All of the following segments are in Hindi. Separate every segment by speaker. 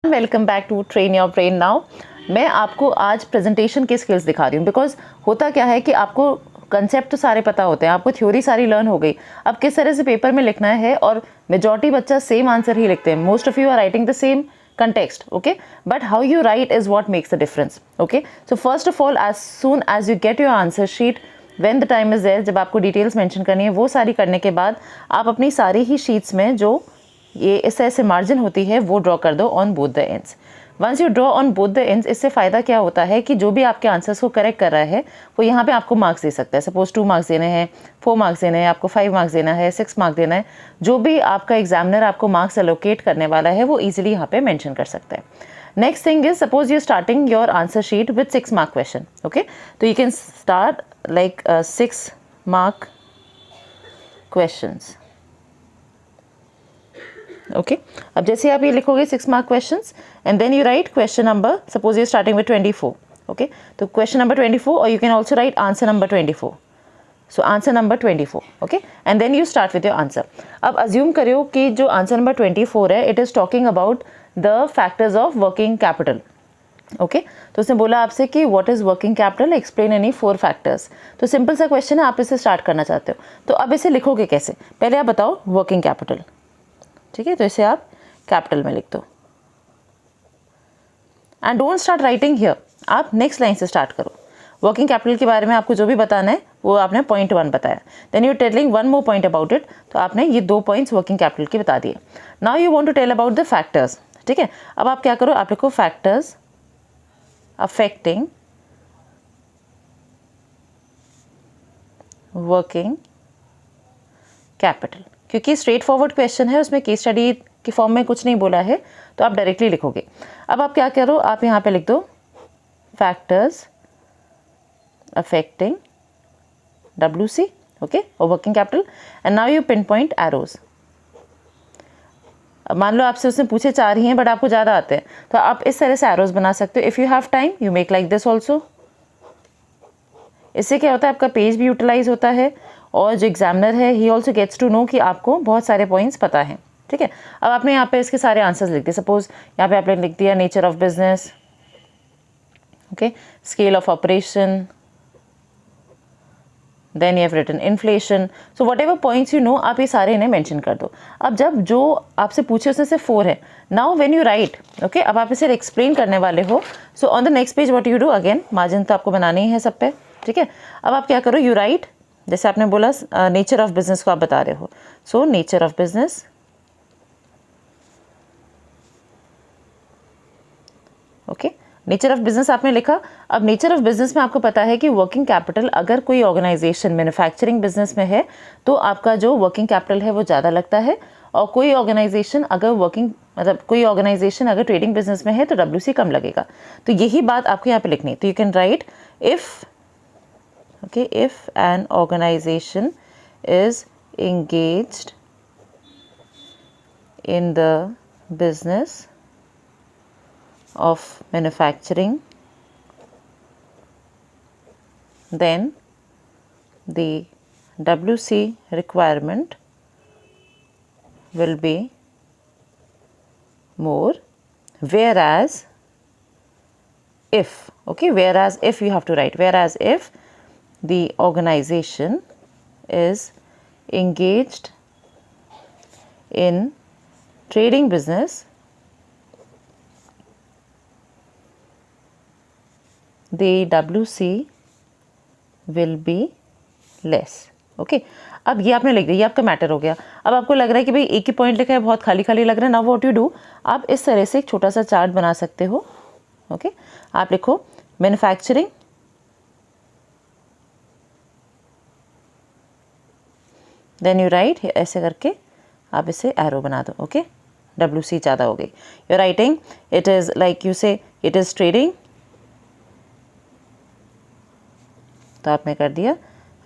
Speaker 1: Welcome back to train your brain now. मैं आपको आज प्रेजेंटेशन के स्किल्स दिखा रही हूँ, बिकॉज होता क्या है कि आपको कंसेप्ट तो सारे पता होते हैं, आपको थ्योरी सारी लर्न हो गई, अब किस तरह से पेपर में लिखना है, और मेजॉरिटी बच्चा सेम आंसर ही लिखते हैं। Most of you are writing the same context, okay, but how you write is what makes the difference, okay. So first of all, as soon as you get your answer sheet, when the time is there, जब आपको डिटेल्स मेंशन करनी है, वो सारी करने के बाद आप अपनी सारी ही शीट्स में जो ये इस ऐसे मार्जिन होती है वो ड्रॉ कर दो on both the ends. Once you draw on both the ends, इससे फ़ायदा क्या होता है कि जो भी आपके आंसर्स को करेक्ट कर रहा है वो यहाँ पे आपको मार्क्स दे सकता है। सपोज 2 मार्क्स देने हैं, 4 मार्क्स देने हैं, आपको 5 मार्क्स देना है, 6 मार्क्स देना है, जो भी आपका एग्जामिनर आपको मार्क्स एलोकेट करने वाला है वो ईजिली यहाँ पे मैंशन कर सकता है। Next thing is, suppose you starting your answer sheet with 6 mark question, okay, तो you can start like 6 mark questions, okay. अब जैसे आप ये लिखोगे 6 mark questions and then you write question number, suppose you starting with 24, okay, तो क्वेश्चन नंबर 24, और you can also write answer number 24, so answer number 24, okay, and then you start with your answer. अब अज्यूम करो कि जो आंसर नंबर 24 है, it is talking about the factors of working capital, okay. तो उसने बोला आपसे कि what is working capital, explain any 4 factors. तो सिंपल सा क्वेश्चन है, आप इसे स्टार्ट करना चाहते हो, तो अब इसे लिखोगे कैसे, पहले आप बताओ वर्किंग कैपिटल, ठीक है, तो इसे आप कैपिटल में लिख दो and don't start writing here, आप नेक्स्ट लाइन से स्टार्ट करो। वर्किंग कैपिटल के बारे में आपको जो भी बताना है वो आपने पॉइंट 1 बताया, then you telling 1 more point about it, तो आपने ये 2 पॉइंट्स वर्किंग कैपिटल के बता दिए। Now you want to tell about the factors, ठीक है। अब आप क्या करो, आप लिखो फैक्टर्स अफेक्टिंग वर्किंग कैपिटल, क्योंकि स्ट्रेट फॉरवर्ड क्वेश्चन है, उसमें केस स्टडी की फॉर्म में कुछ नहीं बोला है, तो आप डायरेक्टली लिखोगे। अब आप क्या करो, आप यहाँ पे लिख दो फैक्टर्स अफेक्टिंग WC, ओके, और working capital, and now you pin point arrows. मान लो आपसे उसने पूछे 4 ही हैं बट आपको ज़्यादा आते हैं, तो आप इस तरह से एरोज बना सकते हो। If you have time you make like this also. इससे क्या होता है, आपका पेज भी यूटिलाइज होता है और जो एग्जामिनर है he also gets to know कि आपको बहुत सारे पॉइंट्स पता हैं, ठीक है। अब आपने यहाँ पे इसके सारे आंसर्स लिख दिए। सपोज यहाँ पे आपने लिख दिया nature of business, okay, scale of operation, then you have written inflation. So whatever points you know, आप ये सारे इन्हें मेंशन कर दो। अब जब जो आपसे पूछे उसमें से 4 है, now when you right, okay, अब आप इसे एक्सप्लेन करने वाले हो। So on the next page what you do, again margin तो आपको बनाना ही है सब पे, ठीक है। अब आप क्या करो, यू राइट, जैसे आपने बोला नेचर ऑफ बिजनेस को आप बता रहे हो, so nature of business, okay, nature of business आपने लिखा। अब नेचर ऑफ बिजनेस में आपको पता है कि वर्किंग कैपिटल, अगर कोई ऑर्गेनाइजेशन मैन्युफैक्चरिंग बिजनेस में है तो आपका जो वर्किंग कैपिटल है वो ज़्यादा लगता है, और कोई ऑर्गेनाइजेशन अगर कोई ऑर्गेनाइजेशन अगर ट्रेडिंग बिजनेस में है तो WC कम लगेगा। तो यही बात आपको यहाँ पे लिखनी है। तो you can write if, okay, if an organization is engaged in the business of manufacturing, then the WC requirement will be more, whereas if, okay, whereas if you have to write, whereas if the organization is engaged in trading business, the WC will be less, okay। अब ये आपने लिख दिया, ये आपका मैटर हो गया। अब आपको लग रहा है कि भाई एक ही पॉइंट लिखा है, बहुत खाली खाली लग रहा है, नाउ व्हाट यू डू, आप इस तरह से एक छोटा सा चार्ट बना सकते हो, ओके। आप लिखो मैन्युफैक्चरिंग, देन यू राइट, ऐसे करके आप इसे एरो बना दो, ओके, WC ज़्यादा हो गई। You writing it is like you से इट इज़ ट्रेडिंग, तो आपने कर दिया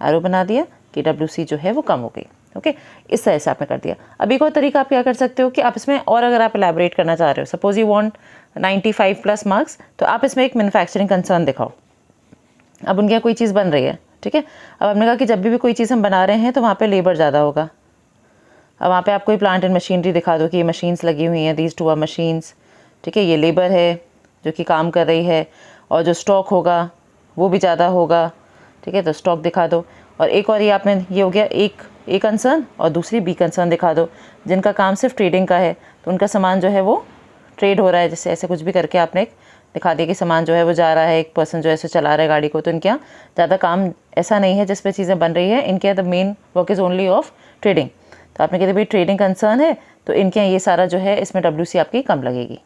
Speaker 1: एरो बना दिया कि WC जो है वो कम हो गई, ओके, इस तरह से आपने कर दिया। अब एक और तरीका आप क्या कर सकते हो कि आप इसमें और अगर आप एलैबोरेट करना चाह रहे हो, suppose you want 95 plus marks, तो आप इसमें एक मैन्युफैक्चरिंग कंसर्न दिखाओ। अब उनके यहाँ कोई चीज़ बन रही है, ठीक है। अब हमने कहा कि जब भी कोई चीज़ हम बना रहे हैं तो वहाँ पे लेबर ज़्यादा होगा। अब वहाँ पे आप कोई प्लांट एंड मशीनरी दिखा दो कि ये मशीन्स लगी हुई हैं, दीज 2 आर मशीन्स, ठीक है, ये लेबर है जो कि काम कर रही है, और जो स्टॉक होगा वो भी ज़्यादा होगा, ठीक है, तो स्टॉक दिखा दो। और एक और ये आपने, ये हो गया एक ए कंसर्न और दूसरी बी कंसर्न दिखा दो, जिनका काम सिर्फ ट्रेडिंग का है, तो उनका सामान जो है वो ट्रेड हो रहा है, जैसे ऐसे कुछ भी करके आपने एक दिखा दिया कि सामान जो है वो जा रहा है, एक पर्सन जो है ऐसे चला रहा है गाड़ी को, तो इनके यहाँ ज़्यादा काम ऐसा नहीं है जिस पे चीज़ें बन रही है, इनके यहाँ the main work is only of trading. तो आपने कहते भाई ट्रेडिंग कंसर्न है, तो इनके यहाँ ये सारा जो है इसमें WC आपकी कम लगेगी,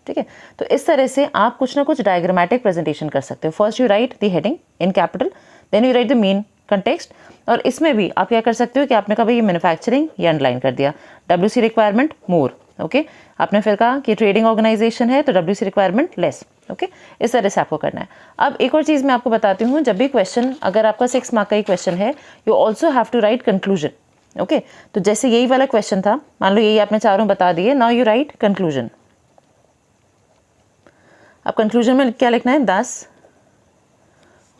Speaker 1: ठीक है। तो इस तरह से आप कुछ ना कुछ डायग्रामेटिक प्रेजेंटेशन कर सकते हो। First you write the heading in capital, then you write the main context, और इसमें भी आप क्या कर सकते हो कि आपने कहा भाई ये मैन्युफैक्चरिंग, ये अंडरलाइन कर दिया, WC रिक्वायरमेंट मोर, ओके। आपने फिर कहा कि ट्रेडिंग ऑर्गेनाइजेशन है तो WC रिक्वायरमेंट लेस, ओके। इस तरह से आपको करना है। अब एक और चीज़ मैं आपको बताती हूँ, जब भी क्वेश्चन, अगर आपका 6 मार्क का ही क्वेश्चन है, you also have to write conclusion, okay. तो जैसे यही वाला क्वेश्चन था, मान लो यही आपने चारों बता दिए, नाउ यू राइट कंक्लूजन। अब कंक्लूजन में क्या लिखना है, this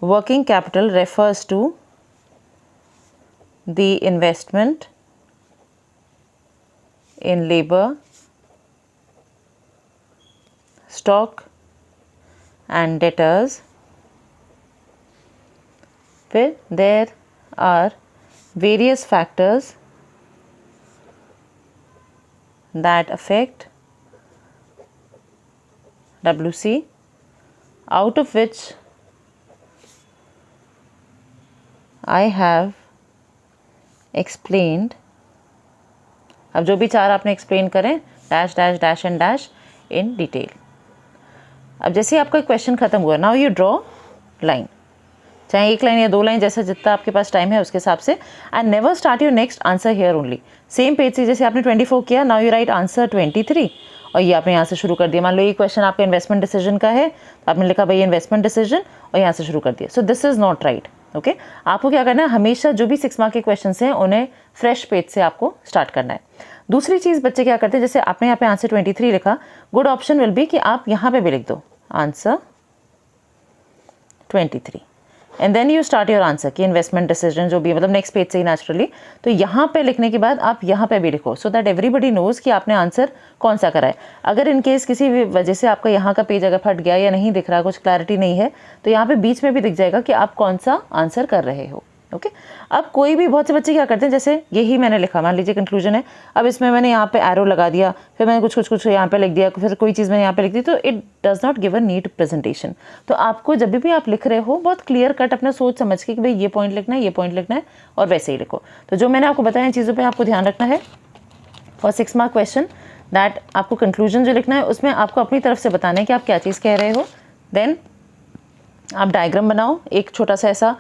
Speaker 1: working capital refers to the investment in labour, stock and debtors, फिर there are various factors that affect WC, out of which I have explained। अब जो भी चार आपने एक्सप्लेन करें, dash dash dash and dash in detail. अब जैसे ही आपका क्वेश्चन खत्म हुआ, नाउ यू ड्रॉ लाइन, चाहे एक लाइन या दो लाइन, जैसा जितना आपके पास टाइम है उसके हिसाब से, and never start your next answer here only. Same page से जैसे आपने 24 किया, नाउ यू राइट आंसर 23, और ये आपने यहाँ से शुरू कर दिया। मान लो ये क्वेश्चन आपका इन्वेस्टमेंट डिसीजन का है, तो आपने लिखा भाई इन्वेस्टमेंट डिसीजन, और यहाँ से शुरू कर दिया। So this is not right, okay. आपको क्या करना है, हमेशा जो भी 6 मार्क के क्वेश्चन हैं उन्हें फ्रेश पेज से आपको स्टार्ट करना है। दूसरी चीज़ बच्चे क्या करते हैं, जैसे आपने यहाँ पे आंसर 23 लिखा, गुड ऑप्शन विल बी कि आप यहाँ पे भी लिख दो answer 23, and then you start your answer कि इन्वेस्टमेंट डिसीजन जो भी, मतलब नेक्स्ट पेज से ही नेचुरली। तो यहाँ पे लिखने के बाद आप यहाँ पे भी लिखो, सो दैट एवरीबडी नोज कि आपने आंसर कौन सा करा है। अगर इन केस किसी भी वजह से आपका यहाँ का पेज अगर फट गया या नहीं दिख रहा, कुछ क्लैरिटी नहीं है, तो यहाँ पे बीच में भी दिख जाएगा कि आप कौन सा आंसर कर रहे हो, ओके। अब कोई भी, बहुत से बच्चे क्या करते हैं, जैसे यही मैंने लिखा, मान लीजिए कंक्लूजन है, अब इसमें मैंने यहाँ पे एरो लगा दिया, फिर मैंने कुछ यहाँ पे लिख दिया, फिर कोई चीज़ मैंने यहाँ पे लिख दी, तो it does not give a neat presentation. तो आपको जब भी आप लिख रहे हो, बहुत क्लियर कट अपना सोच समझ के कि भाई ये पॉइंट लिखना है, ये पॉइंट लिखना है, और वैसे ही लिखो। तो जो मैंने आपको बताया इन चीज़ों पर आपको ध्यान रखना है फॉर 6 मार्क क्वेश्चन, दैट आपको कंक्लूजन जो लिखना है उसमें आपको अपनी तरफ से बताना है कि आप क्या चीज़ कह रहे हो। देन आप डायग्राम बनाओ, एक छोटा सा ऐसा,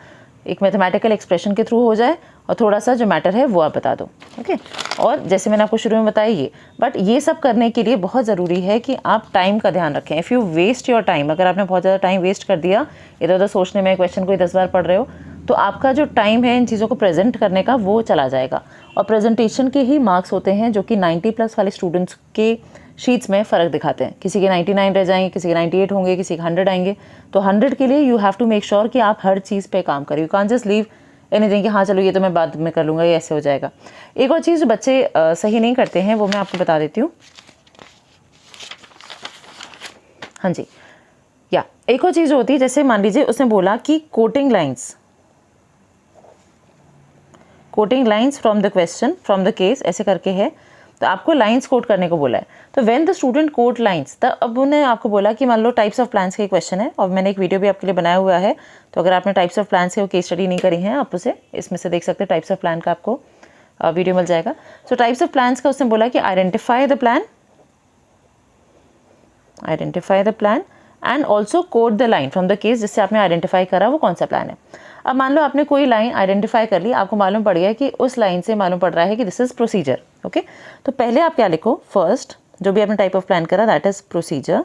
Speaker 1: एक मैथमेटिकल एक्सप्रेशन के थ्रू हो जाए, और थोड़ा सा जो मैटर है वो आप बता दो, ओके। और जैसे मैंने आपको शुरू में बताया ये, बट ये सब करने के लिए बहुत ज़रूरी है कि आप टाइम का ध्यान रखें। If you waste your time, अगर आपने बहुत ज़्यादा टाइम वेस्ट कर दिया इधर उधर सोचने में, क्वेश्चन को 10 बार पढ़ रहे हो, तो आपका जो टाइम है इन चीज़ों को प्रेजेंट करने का वो चला जाएगा। और प्रेजेंटेशन के ही मार्क्स होते हैं जो कि 90+ वाले स्टूडेंट्स के शीट्स में फ़र्क दिखाते हैं। किसी के 99 रह जाएंगे, किसी के 98 होंगे, किसी के 100 आएंगे। तो 100 के लिए you have to make sure कि आप हर चीज़ पे काम करें। You can't just leave anything कि हाँ चलो ये तो मैं बाद में कर लूँगा, ये ऐसे हो जाएगा। एक और चीज़ जो बच्चे सही नहीं करते हैं वो मैं आपको बता देती हूँ। हाँ जी, या एक और चीज़ होती है, जैसे मान लीजिए उसने बोला कि coating lines from the question, from the case, ऐसे करके है, तो आपको लाइन्स कोट करने को बोला है। तो when the student quote lines, तब अब उन्हें आपको बोला कि मान लो टाइप्स ऑफ प्लान्स का क्वेश्चन है, और मैंने एक वीडियो भी आपके लिए बनाया हुआ है, तो अगर आपने टाइप्स ऑफ प्लान्स के वो केस स्टडी नहीं करी है, आप उसे इसमें से देख सकते हैं, टाइप्स ऑफ प्लान का आपको वीडियो मिल जाएगा। सो टाइप्स ऑफ प्लान्स का उसने बोला कि identify the plan and also quote the line from the case, जिससे आपने आइडेंटिफाई करा वो कौन सा प्लान है। अब मान लो आपने कोई लाइन आइडेंटिफाई कर ली, आपको मालूम पड़ गया कि उस लाइन से मालूम पड़ रहा है कि दिस इज प्रोसीजर, ओके। तो पहले आप क्या लिखो, फर्स्ट जो भी आपने टाइप ऑफ प्लान करा दैट इज प्रोसीजर,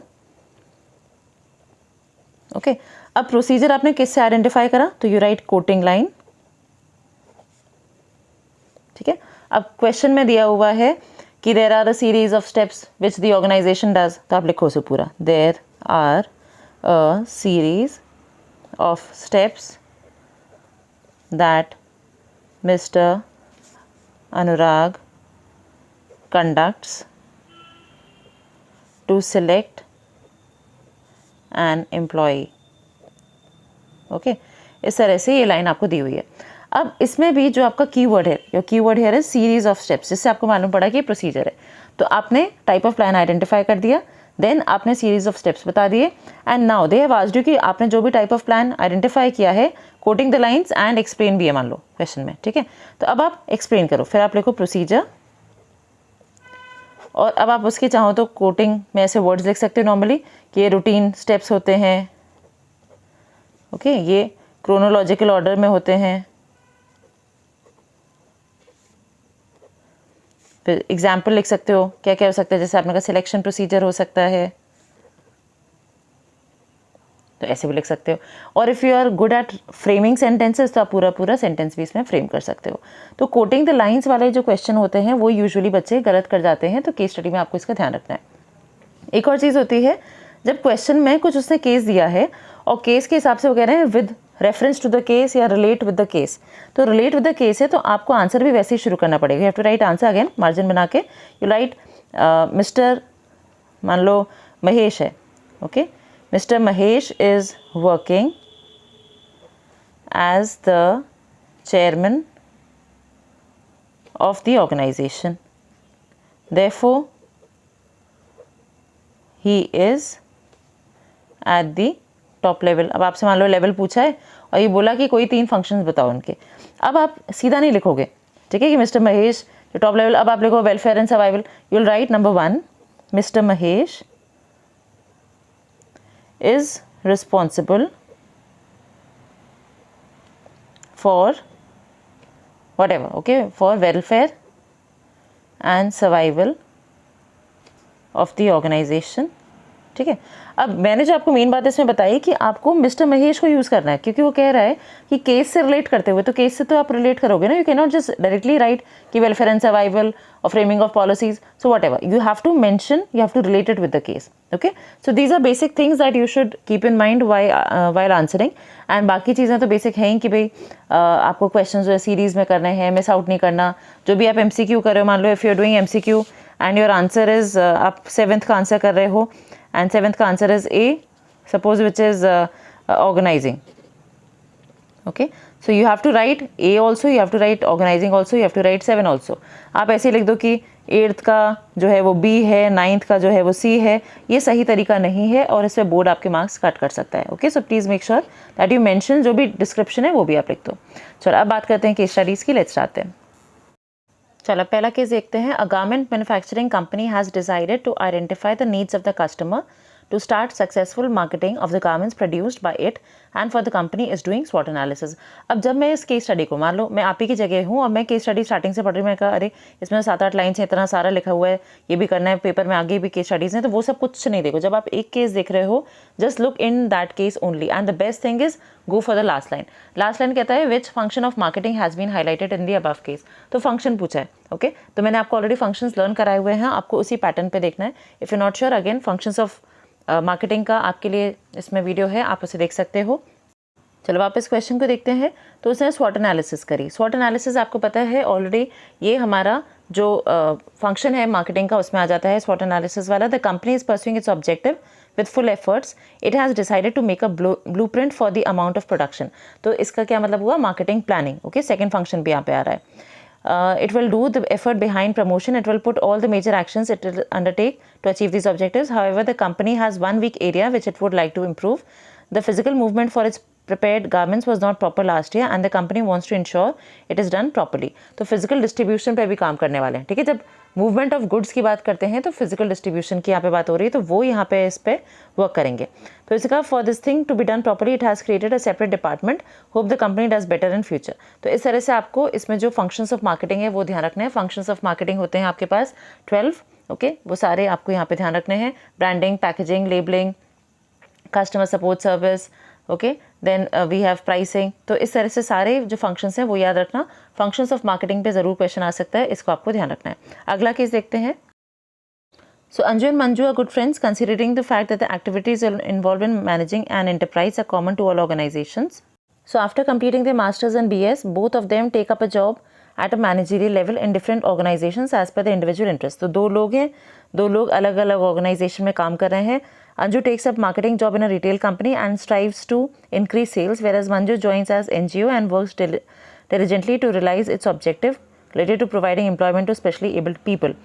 Speaker 1: ओके। अब प्रोसीजर आपने किससे आइडेंटिफाई करा, तो यू राइट कोटिंग लाइन, ठीक है। अब क्वेश्चन में दिया हुआ है कि there are a series of steps which the organisation does, तो आप लिखो उसे पूरा, there are a series of steps that Mr. Anurag conducts to select an employee. Okay इस तरह से ये लाइन आपको दी हुई है. अब इसमें भी जो आपका कीवर्ड है, your keyword here is series of steps, जिससे आपको मालूम पड़ा कि ये प्रोसीजर है. तो आपने टाइप ऑफ प्लान आइडेंटिफाई कर दिया, देन आपने सीरीज ऑफ स्टेप्स बता दिए, and now they have asked you कि आपने जो भी टाइप ऑफ प्लान आइडेंटिफाई किया है, coating the lines and explain भी है मान लो क्वेश्चन में. ठीक है, तो अब आप एक्सप्लेन करो, फिर आप लिखो प्रोसीजर, और अब आप उसके चाहो तो कोटिंग में ऐसे वर्ड्स लिख सकते हो नॉर्मली कि ये रूटीन स्टेप्स होते हैं. ओके ये क्रोनोलॉजिकल ऑर्डर में होते हैं. फिर एग्जाम्पल लिख सकते हो, क्या क्या हो सकता है, जैसे आपने कहा सिलेक्शन प्रोसीजर हो सकता है, तो ऐसे भी लिख सकते हो. और if you are good at framing sentences तो आप पूरा पूरा सेंटेंस भी इसमें फ्रेम कर सकते हो. तो कोटिंग द लाइंस वाले जो क्वेश्चन होते हैं वो यूजुअली बच्चे गलत कर जाते हैं, तो केस स्टडी में आपको इसका ध्यान रखना है. एक और चीज़ होती है, जब क्वेश्चन में कुछ उसने केस दिया है और केस के हिसाब से वो कह रहे हैं with reference to the case या रिलेट विद द केस, तो रिलेट विद द केस है तो आपको आंसर भी वैसे ही शुरू करना पड़ेगा. You have to write answer again, margin बना के यू राइट मिस्टर, मान लो महेश है. Okay mister Mahesh is working as the chairman of the organisation, therefore he is at the top level. अब आपसे मान लो लेवल पूछा है और ये बोला कि कोई 3 फंक्शंस बताओ उनके. अब आप सीधा नहीं लिखोगे, ठीक है, कि मिस्टर महेश जो टॉप लेवल. अब आप लिखो welfare and survival. You will write number 1, mister Mahesh is responsible for whatever, okay, for welfare and survival of the organization. ठीक है, अब मैंने जो आपको मेन बात इसमें बताई कि आपको मिस्टर महेश को यूज़ करना है, क्योंकि वो कह रहा है कि केस से रिलेट करते हुए, तो केस से तो आप रिलेट करोगे ना. You can not just directly write कि वेलफेयर एंड सर्वाइवल और framing of policies. So whatever you have to mention, you have to relate it with the case. Okay, so these are basic things that you should keep in mind while answering. And बाकी चीज़ें तो बेसिक हैं कि भाई आपको क्वेश्चन जो है सीरीज़ में करने हैं, मिस आउट नहीं करना. जो भी आप MCQ कर रहे हो, मान लो if you are doing MCQ and your answer is, आप 7th का आंसर कर रहे हो and 7th का answer is A, suppose, which is organizing. Okay, so you have to write A also, you have to write organizing also, you have to write 7 also. आप ऐसे लिख दो कि 8th का जो है वो B है, 9th का जो है वो C है. ये सही तरीका नहीं है और इससे बोर्ड आपके मार्क्स कट कर सकता है. Okay, so please make sure that you mention जो भी डिस्क्रिप्शन है वो भी आप लिख दो. चलो अब बात करते हैं केस स्टडीज़ की. Let's start then. चलो पहला केस देखते हैं. A garment manufacturing company has decided to identify the needs of the customer to start successful marketing of the garments produced by it and for the company is doing SWOT analysis. अब जब मैं इस केस स्टडी को, मान लो मैं आप ही की जगह हूँ और मैं केस स्टडी स्टार्टिंग से पढ़ रही हूँ, मैं कहा अरे इसमें 7-8 लाइन्स है, इतना सारा लिखा हुआ है, ये भी करना है, पेपर में आगे भी केस स्टडीज़ हैं, तो वो सब कुछ नहीं देखो. जब आप एक केस देख रहे हो, just look in that case only, and the best thing is go for the last line. Last line कहता है which function of marketing has been highlighted in the above case. तो फंक्शन पूछा है. ओके, तो मैंने आपको ऑलरेडी फंक्शंस लर्न कराए हुए हैं, आपको उसी पैटर्न पे देखना है. If you not sure, again functions of marketing का आपके लिए इसमें वीडियो है, आप उसे देख सकते हो. चलो वापस क्वेश्चन को देखते हैं. तो उसने स्वॉट एनालिसिस करी. स्वॉट एनालिसिस आपको पता है ऑलरेडी, ये हमारा जो फंक्शन है मार्केटिंग का उसमें आ जाता है स्वॉट एनालिसिस वाला. The company is pursuing its objective with full efforts. It has decided to make a blueprint for the amount of production. तो इसका क्या मतलब हुआ, marketing planning. Okay, second function भी यहाँ पे आ रहा है. It will do the effort behind promotion. It will put all the major actions it will undertake to achieve these objectives. However, the company has one weak area which it would like to improve. The physical movement for its prepared garments was not proper last year and the company wants to ensure it is done properly. तो physical distribution पे भी काम करने वाले हैं. ठीक है, जब मूवमेंट ऑफ गुड्स की बात करते हैं तो फिजिकल डिस्ट्रीब्यूशन की यहाँ पे बात हो रही है, तो वो यहाँ पे इस पे वर्क करेंगे. तो इसका for this thing to be done properly it has created a separate department. Hope the company does better in future. तो इस तरह से आपको इसमें जो फंक्शंस ऑफ मार्केटिंग है वो ध्यान रखना है. फंक्शंस ऑफ मार्केटिंग होते हैं आपके पास 12. ओके, वो सारे आपको यहाँ पे ध्यान रखने हैं. Branding, packaging, labelling, customer support service. Okay, then we have pricing. तो इस तरह से सारे जो फंक्शंस हैं वो याद रखना. फंक्शंस ऑफ मार्केटिंग पे ज़रूर क्वेश्चन आ सकता है, इसको आपको ध्यान रखना है. अगला केस देखते हैं. So Anju and Manju are good friends, considering the fact that the activities involved in managing an enterprise are common to all organizations. So after completing their masters and BS, both of them take up a job at a managerial level in different organizations as per the individual interest. तो दो लोग हैं, दो लोग अलग अलग ऑर्गेनाइजेशन में काम कर रहे हैं. Anju takes up marketing job in a retail company and strives to increase sales, whereas Manju joins as NGO and works diligently to realize its objective related to providing employment to specially abled people.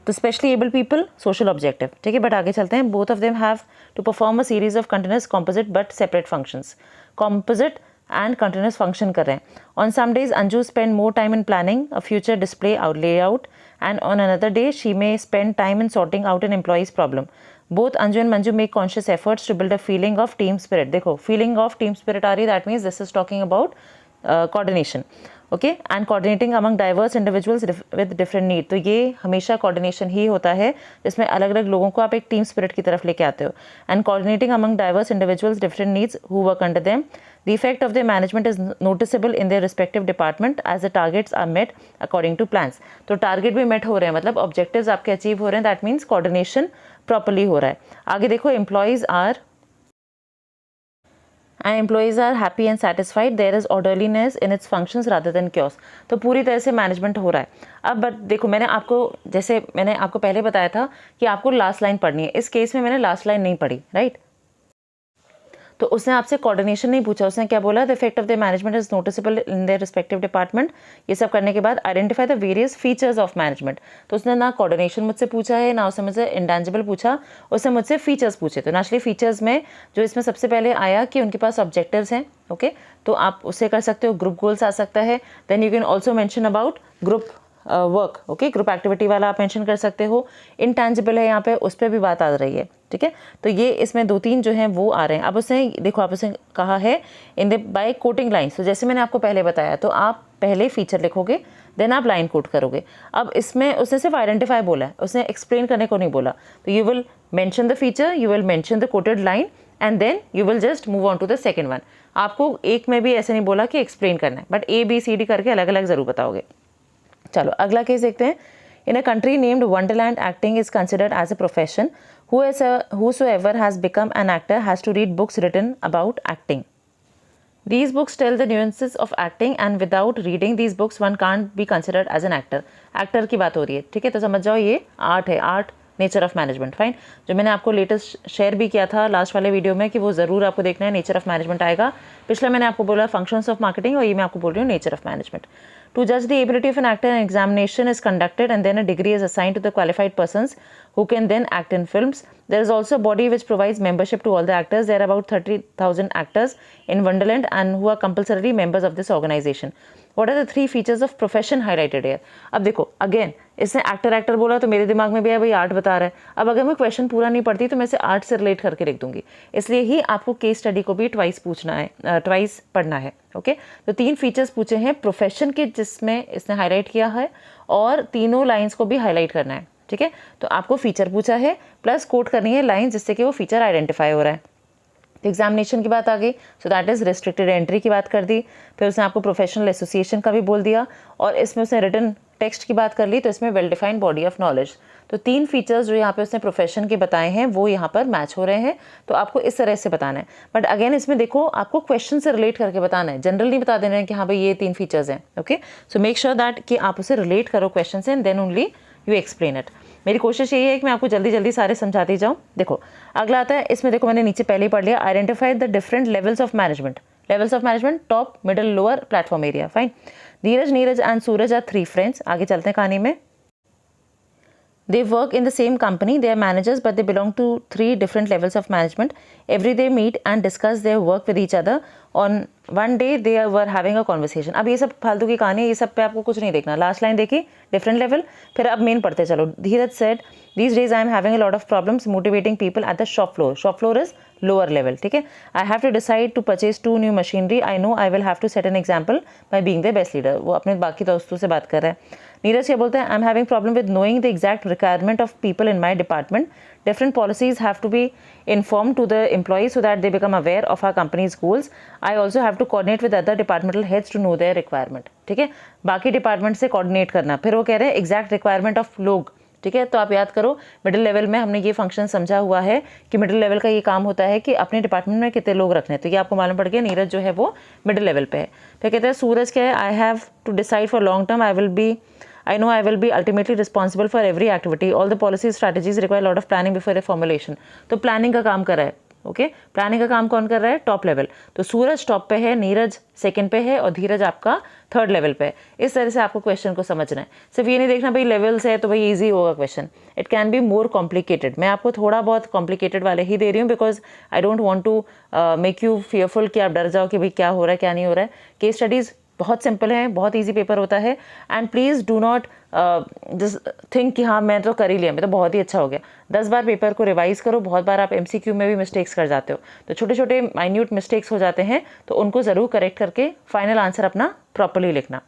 Speaker 1: तो specially able people social objective, ठीक है. बट आगे चलते हैं. Both of them have to perform a series of continuous composite but separate functions. Composite and continuous function कर रहे हैं. On some days Anju spend more time in planning a future display layout and on another day she may spend time in sorting out an employees problem. Both Anju and Manju make conscious efforts to build a feeling of team spirit. देखो फीलिंग ऑफ टीम स्पिरिट आ रही है, that means this is talking about coordination. Okay, and coordinating among diverse individuals with different need. तो ये हमेशा कोऑर्डिनेशन ही होता है जिसमें अलग अलग लोगों को आप एक टीम स्पिरिट की तरफ लेके आते हो. And coordinating among diverse individuals different needs who work under them. The effect of the management is noticeable in their respective department as the targets are met according to plans. तो टारगेट भी मेट हो रहे हैं, मतलब ऑब्जेक्टिव्स आपके अचीव हो रहे हैं. दैट मीन्स कोऑर्डिनेशन प्रॉपरली हो रहा है. आगे देखो, employees are and employees are happy and satisfied. There is orderliness in its functions rather than chaos. तो पूरी तरह से मैनेजमेंट हो रहा है. अब बट देखो, मैंने आपको पहले बताया था कि आपको लास्ट लाइन पढ़नी है. इस केस में मैंने लास्ट लाइन नहीं पढ़ी, राइट. तो उसने आपसे कोऑर्डिनेशन नहीं पूछा, उसने क्या बोला, the effect of the management is noticeable in their respective department. ये सब करने के बाद identify the various features of management. तो उसने ना कोऑर्डिनेशन मुझसे पूछा है, ना उसने मुझसे इंटेंजिबल पूछा, उसने मुझसे फीचर्स पूछे. तो नेचुरली फीचर्स में जो इसमें सबसे पहले आया कि उनके पास ऑब्जेक्टिव्स हैं. ओके, तो आप उससे कर सकते हो, ग्रुप गोल्स आ सकता है. Then you can also mention about group work. Okay, group activity वाला आप मेंशन कर सकते हो. इंटेंजिबल है यहाँ पे, उस पर भी बात आ रही है, ठीक है. तो ये इसमें दो तीन जो हैं वो आ रहे हैं. अब उसने देखो, आप उसने कहा है in the by quoting lines. तो जैसे मैंने आपको पहले बताया, तो आप पहले फीचर लिखोगे, देन आप लाइन कोट करोगे. अब इसमें उसने सिर्फ आइडेंटिफाई बोला है, उसने एक्सप्लेन करने को नहीं बोला. तो you will mention the feature, you will mention the quoted line and then you will just move on to the second one. आपको एक में भी ऐसे नहीं बोला कि एक्सप्लेन करना है, बट ABCD करके अलग अलग जरूर बताओगे. चलो अगला केस देखते हैं. In a country named Wonderland, acting is considered as a profession. Whosoever has become an actor has to read books written about acting. These books tell the nuances of acting, and without reading these books one can't be considered as an actor. Actor की बात हो रही है, ठीक है. तो समझ जाओ ये आर्ट है, art nature of management. Fine, जो मैंने आपको लेटेस्ट शेयर भी किया था लास्ट वाले वीडियो में कि वो ज़रूर आपको देखना है. नेचर ऑफ मैनेजमेंट आएगा. पिछला मैंने आपको बोला फंक्शंस ऑफ मार्केटिंग, और ये मैं आपको बोल रही हूँ nature of management. To judge the ability of an actor, an examination is conducted and then a degree is assigned to the qualified persons who can then act in films. There is also a body which provides membership to all the actors. There are about 30,000 actors in Wonderland and who are compulsorily members of this organization. What are the three features of profession highlighted here? अब देखो, अगेन इसने एक्टर बोला तो मेरे दिमाग में भी है भाई आर्ट बता रहा है. अब अगर मैं क्वेश्चन पूरा नहीं पढ़ती तो मैं इसे आर्ट से रिलेट करके लिख दूंगी. इसलिए ही आपको केस स्टडी को भी ट्वाइस पढ़ना है. ओके, तो तीन फीचर्स पूछे हैं प्रोफेशन के जिसमें इसने हाईलाइट किया है, और तीनों लाइंस को भी हाईलाइट करना है, ठीक है. तो आपको फीचर पूछा है प्लस कोट करनी है लाइन जिससे कि वो फीचर आइडेंटिफाई हो रहा है. तो एग्जामिनेशन की बात आ गई, so that is restricted entry की बात कर दी. फिर उसने आपको प्रोफेशनल एसोसिएशन का भी बोल दिया, और इसमें उसने रिटन टेक्स्ट की बात कर ली. तो इसमें well defined body of knowledge. तो तीन फीचर्स जो यहाँ पे उसने प्रोफेशन के बताए हैं वो यहाँ पर मैच हो रहे हैं. तो आपको इस तरह से बताना है. बट अगेन इसमें देखो, आपको क्वेश्चन से रिलेट करके बताना है, जनरल नहीं बता देना है कि हाँ भाई ये तीन फीचर्स हैं. Okay, so make sure that कि आप उसे रिलेट करो क्वेश्चन से, and then only you explain it. मेरी कोशिश यही है कि मैं आपको जल्दी जल्दी सारे समझाती जाऊँ. देखो अगला आता है, इसमें देखो मैंने नीचे पहले ही पढ़ लिया, identify the different levels of management. Levels of management, top, middle, lower, platform area. Fine. Dheeraj, Neeraj and Suraj are three friends. आगे चलते हैं कहानी में. They work in the same company. They are managers, but they belong to three different levels of management. Every day meet and discuss their work with each other. On one day they were having a conversation. अब ये सब फालतू की कहानी है, ये सब पे आपको कुछ नहीं देखना. लास्ट लाइन देखी, डिफरेंट लेवल. फिर अब मेन पढ़ते चलो. धीरज said, these days I am having a lot of problems motivating people at the shop floor. Shop floor is lower level, ठीक है. I have to decide to purchase 2 new machinery. I know I will have to set an example by being the best leader. वो अपने बाकी दोस्तों से बात कर रहा है. नीरज क्या बोलते हैं, I am having problem with knowing the exact requirement of people in my department. Different policies have to be inform to the employees so that they become aware of our companies goals. I also have to coordinate with other departmental heads to know their requirement. ठीक है, बाकी डिपार्टमेंट से कोऑर्डिनेट करना. फिर वो कह रहे हैं एग्जैक्ट रिक्वायरमेंट ऑफ लोग, ठीक है। तो आप याद करो मिडिल लेवल में हमने ये फंक्शन समझा हुआ है कि मिडिल लेवल का ये काम होता है कि अपने डिपार्टमेंट में कितने लोग रखने हैं। तो ये आपको मालूम पड़ गया, नीरज जो है वो मिडिल लेवल पे है। फिर कहते हैं सूरज क्या है, I have to decide for long term, I know I will be ultimately responsible for every activity. All the policy strategies require a lot of planning before a formulation. तो प्लानिंग का काम कर रहा है, ओके। प्लानिंग का काम कौन कर रहा है, टॉप लेवल। तो सूरज टॉप पे है, नीरज सेकंड पे है और धीरज आपका थर्ड लेवल पे है। इस तरह से आपको क्वेश्चन को समझना है। सिर्फ ये नहीं देखना भाई लेवल्स है तो भाई इजी होगा question. It can be more complicated. मैं आपको थोड़ा बहुत कॉम्प्लिकेटेड वाले ही दे रही हूँ because I don't want to make you fearful कि आप डर जाओ कि भाई क्या हो रहा है क्या नहीं हो रहा है। केस स्टडीज़ बहुत सिंपल है, बहुत इजी पेपर होता है। And please do not just think कि हाँ मैं तो कर ही लिया, मैं तो बहुत ही अच्छा हो गया। 10 बार पेपर को रिवाइज करो। बहुत बार आप MCQ में भी मिस्टेक्स कर जाते हो, तो छोटे छोटे माइन्यूट मिस्टेक्स हो जाते हैं, तो उनको ज़रूर करेक्ट करके फाइनल आंसर अपना प्रॉपरली लिखना।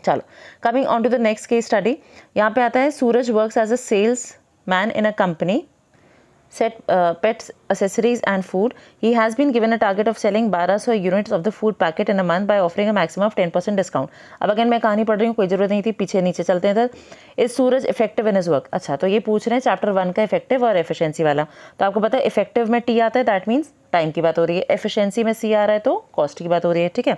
Speaker 1: चलो, coming on to the next case study. यहाँ पे आता है Suraj works as a salesman in a company set pets, accessories and food. He has been given a target of selling 1200 units of the food packet in a month by offering a maximum of 10% discount. अब अगेन मैं कहानी पढ़ रही हूँ, कोई ज़रूरत नहीं थी, पीछे नीचे चलते हैं। Is Suraj effective in his work. अच्छा, तो ये पूछ रहे हैं चैप्टर 1 का इफेक्टिव और एफिशिएंसी वाला। तो आपको पता है इफेक्टिव में T आता है, दैट मीन्स टाइम की बात हो रही है। एफिशिएंसी में C आ रहा है तो कॉस्ट की बात हो रही है, ठीक है।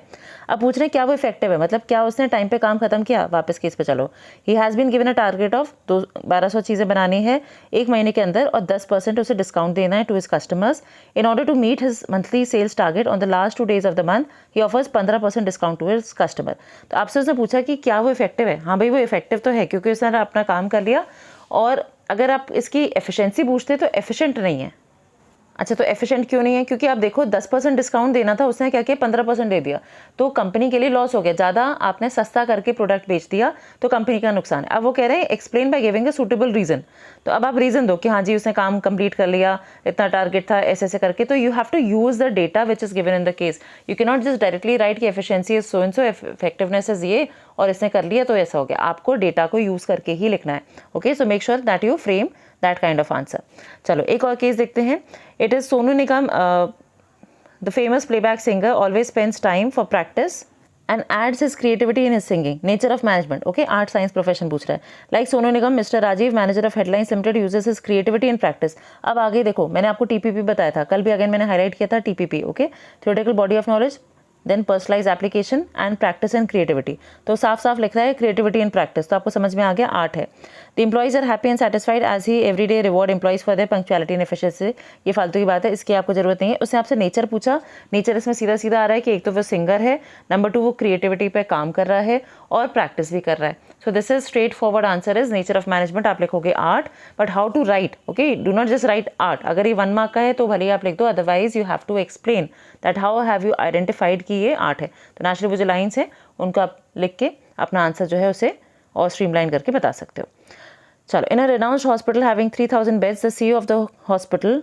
Speaker 1: अब पूछ रहे हैं क्या वो इफेक्टिव है, मतलब क्या उसने टाइम पे काम खत्म किया। वापस केस पे चलो। He has been given a target of 1200 चीज़ें बनानी है 1 महीने के अंदर और 10% उसे डिस्काउंट देना है to his customers. In order to meet his monthly sales target on the last 2 days of the month he offers 15% discount to his customer. तो आपसे उसने पूछा कि क्या वो इफेक्टिव है। हाँ भाई वो इफेक्टिव तो है क्योंकि उसने अपना काम कर लिया। और अगर आप इसकी एफिशिएंसी पूछते तो एफिशिएंट नहीं है। अच्छा, तो एफिशिएंट क्यों नहीं है, क्योंकि आप देखो 10% डिस्काउंट देना था, उसने क्या किया 15% दे दिया, तो कंपनी के लिए लॉस हो गया। ज़्यादा आपने सस्ता करके प्रोडक्ट बेच दिया तो कंपनी का नुकसान है। अब वो कह रहे हैं explain by giving a suitable reason. तो अब आप रीज़न दो कि हाँ जी उसने काम कंप्लीट कर लिया, इतना टारगेट था, ऐसे ऐसे करके। तो you have to use the data which is given in the case. You can not just directly write कि efficiency is so and so, effectiveness is ये और इसने कर लिया तो ऐसा हो गया। आपको डेटा को यूज़ करके ही लिखना है, okay. So make sure that you frame that kind of answer. चलो एक और केस देखते हैं। It is Sonu Nigam, the famous playback singer, always spends time for practice and adds his creativity in his singing. Nature of management, okay, art science profession पूछ रहा है। Like Sonu Nigam, Mr. Rajiv, manager of Headlines Limited, uses his creativity in practice. अब आगे देखो, मैंने आपको TPP बताया था, कल भी अगेन मैंने हाईलाइट किया था TPP, okay, theoretical body of knowledge, then personalize application and practice and creativity. तो साफ साफ लिख रहा है क्रिएटिविटी एंड प्रैक्टिस, तो आपको समझ में आ गया आर्ट है। The employees are happy and satisfied as he every day reward employees for their punctuality and efficiency. ये फालतू की बात है, इसकी आपको जरूरत नहीं है। उसने आपसे नेचर पूछा, नेचर इसमें सीधा सीधा आ रहा है कि एक तो वो सिंगर है, नंबर 2 वो क्रिएटिविटी पे काम कर रहा है और प्रैक्टिस भी कर रहा है। So this is straight forward answer is nature of management. आप लिखोगे art, but how to write, okay, do not just write art. अगर ये 1 मार्क का है तो भले ही आप लिख दो, otherwise you have to explain that how have you identified कि ये आर्ट है। तो नेचुरली वो जो लाइन्स हैं उनको आप लिख के अपना आंसर जो है उसे और स्ट्रीमलाइन करके बता सकते हो। चलो, in a renowned hospital having 3000 beds, the CEO of the hospital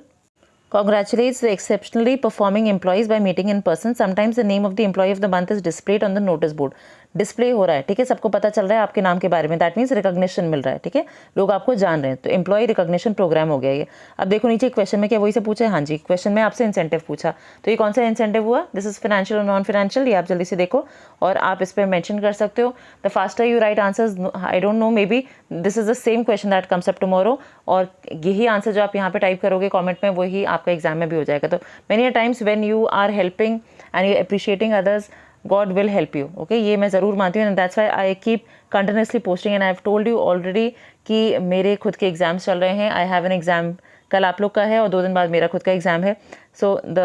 Speaker 1: congratulates the exceptionally performing employees by meeting in person. Sometimes the name of the employee of the month is displayed on the notice board. Display हो रहा है, ठीक है, सबको पता चल रहा है आपके नाम के बारे में, दैट मीन्स रिकॉग्निशन मिल रहा है, ठीक है, लोग आपको जान रहे हैं। तो एम्प्लॉय रिकॉग्निशन प्रोग्राम हो गया ये। अब देखो नीचे क्वेश्चन में क्या वही से पूछा है, हाँ जी, क्वेश्चन में आपसे इंसेंटिव पूछा, तो ये कौन सा इंसेंटिव हुआ, दिस इज फाइनेंशियल और नॉन फाइनेंशियल, ये आप जल्दी से देखो और आप इस पर मेंशन कर सकते हो। The faster you right answers, I don't know, may be this is the same question that comes up tomorrow, और यही आंसर जो आप यहाँ पे टाइप करोगे कॉमेंट में वही आपका एग्जाम में भी हो जाएगा। तो many a times when you are helping and you appreciating others, God will help you, okay, ये मैं ज़रूर मानती हूँ, and that's why I keep continuously posting, and I've told you already कि मेरे खुद के एग्जाम्स चल रहे हैं। I have an exam, कल आप लोग का है और 2 दिन बाद मेरा खुद का एग्जाम है। So the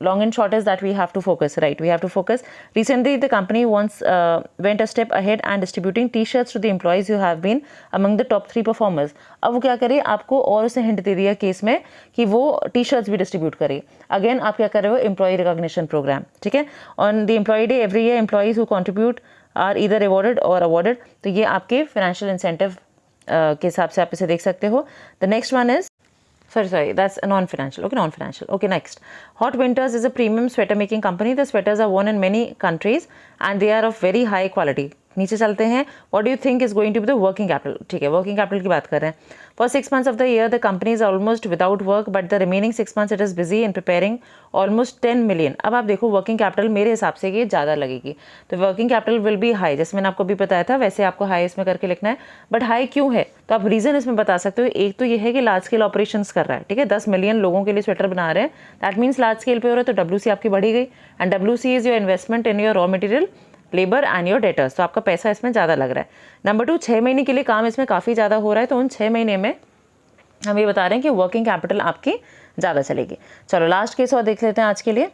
Speaker 1: long and short is that we have to focus, right? We have to focus. Recently, the company went a step ahead and distributing T-shirts to the employees who have been among the top 3 performers. अब वो क्या करे, आपको और उसने हिंट दे दिया केस में कि वो T-shirts भी डिस्ट्रीब्यूट करे। अगेन आप क्या कर रहे हो, एम्प्लॉय रिकॉग्निशन प्रोग्राम, ठीक है। On the employee day every year employees who contribute are either rewarded और अवॉर्डेड। तो ये आपके फाइनेंशियल इंसेंटिव के हिसाब से आप इसे देख सकते हो। The next one is sorry, that's a non-financial. Okay, non-financial. Okay, next. Hot Winters is a premium sweater making company. The sweaters are worn in many countries and they are of very high quality. नीचे चलते हैं। What do you think is going to be the working capital? ठीक है, वर्किंग कैपिटल की बात कर रहे हैं। For 6 months of the year the company is almost without work, but the remaining 6 months it is busy in preparing almost 10 million। अब आप देखो वर्किंग कैपिटल मेरे हिसाब से ये ज़्यादा लगेगी, तो working capital will be high, जैसे मैंने आपको भी बताया था वैसे आपको हाई इसमें करके लिखना है। बट हाई क्यों है, तो आप रीज़न इसमें बता सकते हो। एक तो ये है कि लार्ज स्केल ऑपरेशंस कर रहा है, ठीक है, 10 million लोगों के लिए स्वेटर बना रहे हैं, दैट मीन्स लार्ज स्केल पे हो रहा है, तो WC आपकी बढ़ी गई। And WC is your investment in your raw material, labour and your debtors, तो आपका पैसा इसमें ज़्यादा लग रहा है। नंबर 2, 6 महीने के लिए काम इसमें काफ़ी ज़्यादा हो रहा है, तो उन 6 महीने में हम ये बता रहे हैं कि वर्किंग कैपिटल आपकी ज़्यादा चलेगी। चलो लास्ट केस और देख लेते हैं आज के लिए।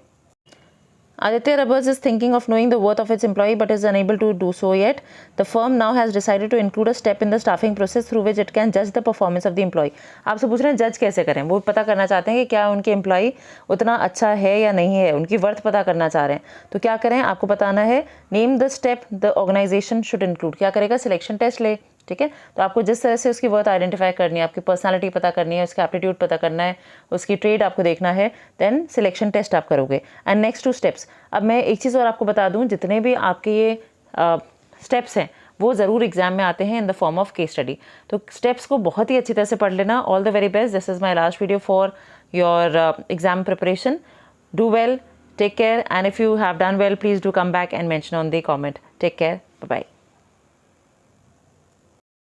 Speaker 1: Aditya Rubbers is thinking of knowing the worth of its employee but is unable to do so yet. The firm now has decided to include a step in the staffing process through which it can judge the performance of the employee. आपसे पूछ रहे हैं जज कैसे करें, वो पता करना चाहते हैं कि क्या उनके एम्प्लॉई उतना अच्छा है या नहीं है, उनकी वर्थ पता करना चाह रहे हैं। तो क्या करें, आपको बताना है name the step the organization should include. क्या करेगा, सिलेक्शन टेस्ट ले, ठीक है। तो आपको जिस तरह से उसकी वर्थ आइडेंटिफाई करनी है, आपकी पर्सनालिटी पता करनी है, उसका एप्टीट्यूड पता करना है, उसकी ट्रेड आपको देखना है, देन सिलेक्शन टेस्ट आप करोगे। And next 2 steps. अब मैं एक चीज़ और आपको बता दूं, जितने भी आपके ये स्टेप्स हैं वो ज़रूर एग्जाम में आते हैं in the form of case study, तो स्टेप्स को बहुत ही अच्छी तरह से पढ़ लेना। All the very best, this is my last video for your exam preparation. Do well, take care, and if you have done well, please do come back and mention on the comment. Take care. Bye bye.